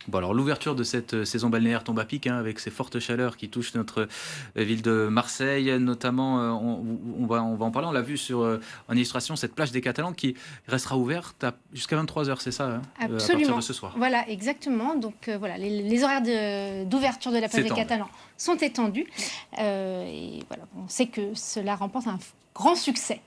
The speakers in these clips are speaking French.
Bon alors l'ouverture de cette, saison balnéaire tombe à pic, hein, avec ces fortes chaleurs qui touchent notre, ville de Marseille notamment, on va en parler. On l'a vu en illustration, cette plage des Catalans qui restera ouverte jusqu'à 23 heures, c'est ça, hein? À partir de Absolument. ce soir? Voilà, exactement. Donc voilà, les horaires d'ouverture de la plage des S'étendent. Catalans sont étendus. Et voilà, on sait que cela remporte un grand succès.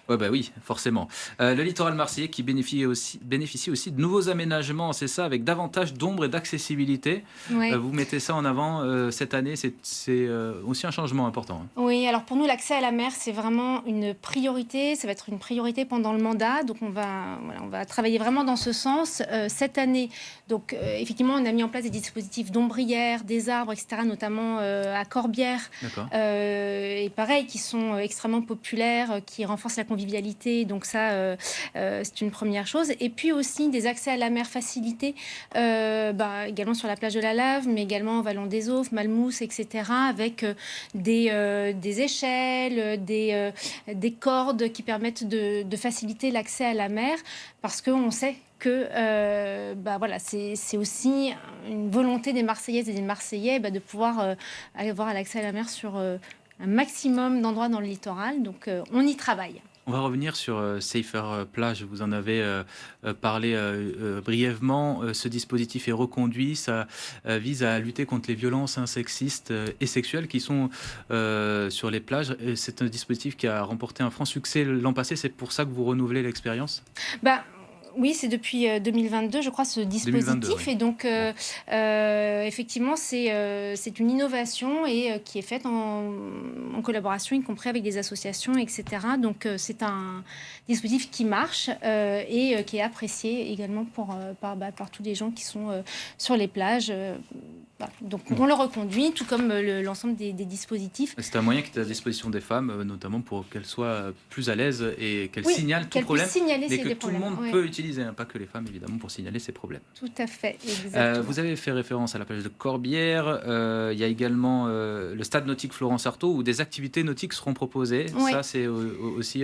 Ouais, bah, oui, forcément. Le littoral marseillais qui bénéficie aussi de nouveaux aménagements, c'est ça? Avec davantage d'ombre et d'accessibilité. Ouais. Vous mettez ça en avant, cette année, c'est aussi un changement important, hein? Oui, alors pour nous, l'accès à la mer, c'est vraiment une priorité. Ça va être une priorité pendant le mandat. Donc voilà, on va travailler vraiment dans ce sens. Cette année, donc effectivement, on a mis en place des dispositifs d'ombrières, des arbres, etc., notamment à Corbière. D'accord. Et pareil, qui sont extrêmement populaires, qui renforcent la convivialité. Donc ça, c'est une première chose. Et puis aussi des accès à la mer facilités, également sur la plage de la Lave, mais également au Vallon des Aufs, Malmousse, etc., avec des échelles, des cordes qui permettent de faciliter l'accès à la mer, parce qu'on sait que voilà, c'est aussi une volonté des Marseillaises et des Marseillais de pouvoir avoir l'accès à la mer sur un maximum d'endroits dans le littoral. Donc on y travaille. On va revenir sur, Safer, Plage. Vous en avez, parlé, brièvement. Ce dispositif est reconduit. Ça, vise à lutter contre les violences, hein, sexistes, et sexuelles qui sont, sur les plages. Et c'est un dispositif qui a remporté un franc succès l'an passé. C'est pour ça que vous renouvelez l'expérience? Bah, oui, c'est depuis 2022, je crois, ce 2022, dispositif. oui. Et donc, Bon. effectivement, c'est une innovation et qui est faite en collaboration, y compris avec des associations, etc. Donc, c'est un dispositif qui marche et qui est apprécié également par tous les gens qui sont sur les plages. Voilà. Donc, Bon. on le reconduit, tout comme l'ensemble des dispositifs. C'est un moyen qui est à disposition des femmes, notamment pour qu'elles soient, plus à l'aise et qu'elles Oui, signalent tout qu'elle puisse problème, signaler mais s'il y que a des tout le problèmes. monde Ouais, peut utiliser, hein, pas que les femmes évidemment, pour signaler ces problèmes. tout à fait, exactement. Vous avez fait référence à la plage de Corbière. Il y a également, le stade nautique Florence Artaud où des activités nautiques seront proposées. Oui. Ça, c'est aussi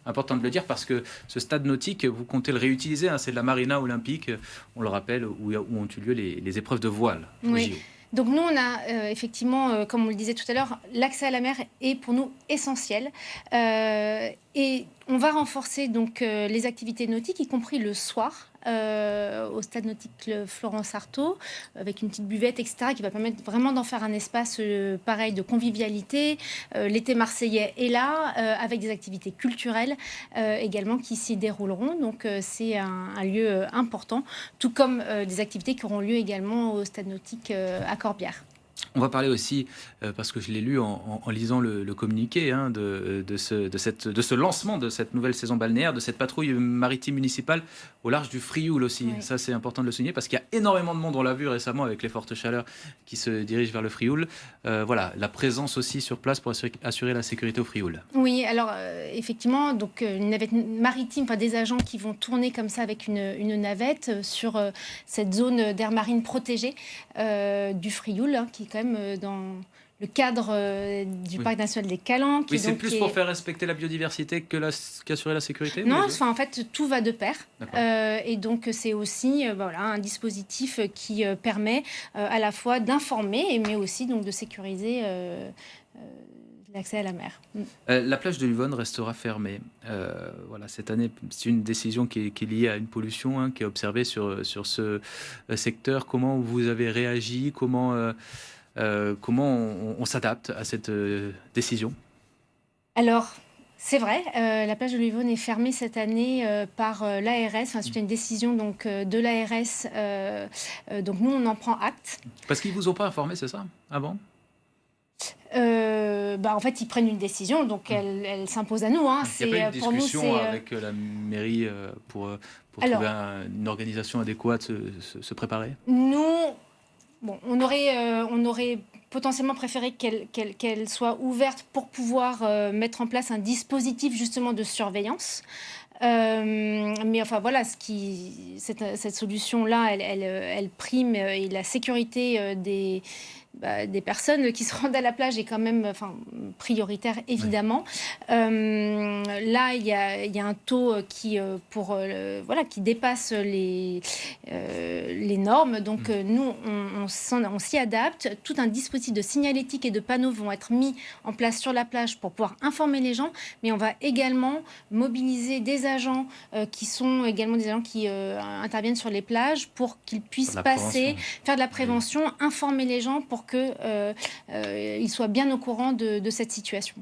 important de le dire parce que ce stade nautique, vous comptez le réutiliser, hein, c'est de la marina olympique, on le rappelle, où ont eu lieu les épreuves de voile au Oui. JO. Donc nous, on a effectivement, comme on le disait tout à l'heure, l'accès à la mer est pour nous essentiel. Et on va renforcer donc les activités nautiques, y compris le soir, au stade nautique Florence Artaud, avec une petite buvette, etc., qui va permettre vraiment d'en faire un espace pareil de convivialité. L'été marseillais est là, avec des activités culturelles également qui s'y dérouleront. Donc c'est un lieu important, tout comme des activités qui auront lieu également au stade nautique à Corbière. On va parler aussi, parce que je l'ai lu en lisant le communiqué, hein, de ce lancement de cette nouvelle saison balnéaire, de cette patrouille maritime municipale au large du Frioul aussi. Oui. Ça, c'est important de le souligner parce qu'il y a énormément de monde, on l'a vu récemment avec les fortes chaleurs qui se dirigent vers le Frioul. Voilà, la présence aussi sur place pour assurer la sécurité au Frioul. Oui, alors effectivement, donc une navette maritime, enfin des agents qui vont tourner comme ça avec une navette sur cette zone d'air marine protégée du Frioul, hein, qui est quand même dans le cadre du Oui. parc national des Calanques. Oui, c'est plus pour faire respecter la biodiversité qu'assurer la sécurité ou Non, les deux? enfin, en fait, tout va de pair. D'accord. Et donc, c'est aussi voilà, un dispositif qui permet à la fois d'informer, mais aussi donc, de sécuriser l'accès à la mer. La plage de Luvonne restera fermée. Voilà, cette année, c'est une décision qui est liée à une pollution, hein, qui est observée sur ce secteur. Comment vous avez réagi? Comment on s'adapte à cette décision? Alors, c'est vrai, la plage de Luyvonne est fermée cette année par l'ARS, enfin, suite à une décision donc, de l'ARS. Donc, nous, on en prend acte. Parce qu'ils vous ont pas informé, c'est ça, avant? En fait, ils prennent une décision, donc elle s'impose à nous. Hein. Il n'y a pas eu de Pour nous, discussion avec la mairie pour alors, trouver une organisation adéquate, se préparer? nous, bon, on aurait potentiellement préféré qu'elle soit ouverte pour pouvoir mettre en place un dispositif justement de surveillance. Mais enfin voilà, cette solution-là, elle prime et la sécurité des personnes qui se rendent à la plage est quand même prioritaire, évidemment. Là, il y a un taux qui, qui dépasse les normes. Donc, nous, on s'y adapte. Tout un dispositif de signalétique et de panneaux vont être mis en place sur la plage pour pouvoir informer les gens. Mais on va également mobiliser des agents qui sont également des agents qui interviennent sur les plages pour qu'ils puissent passer, faire de la prévention, informer les gens pour qu'ils soient bien au courant de cette situation.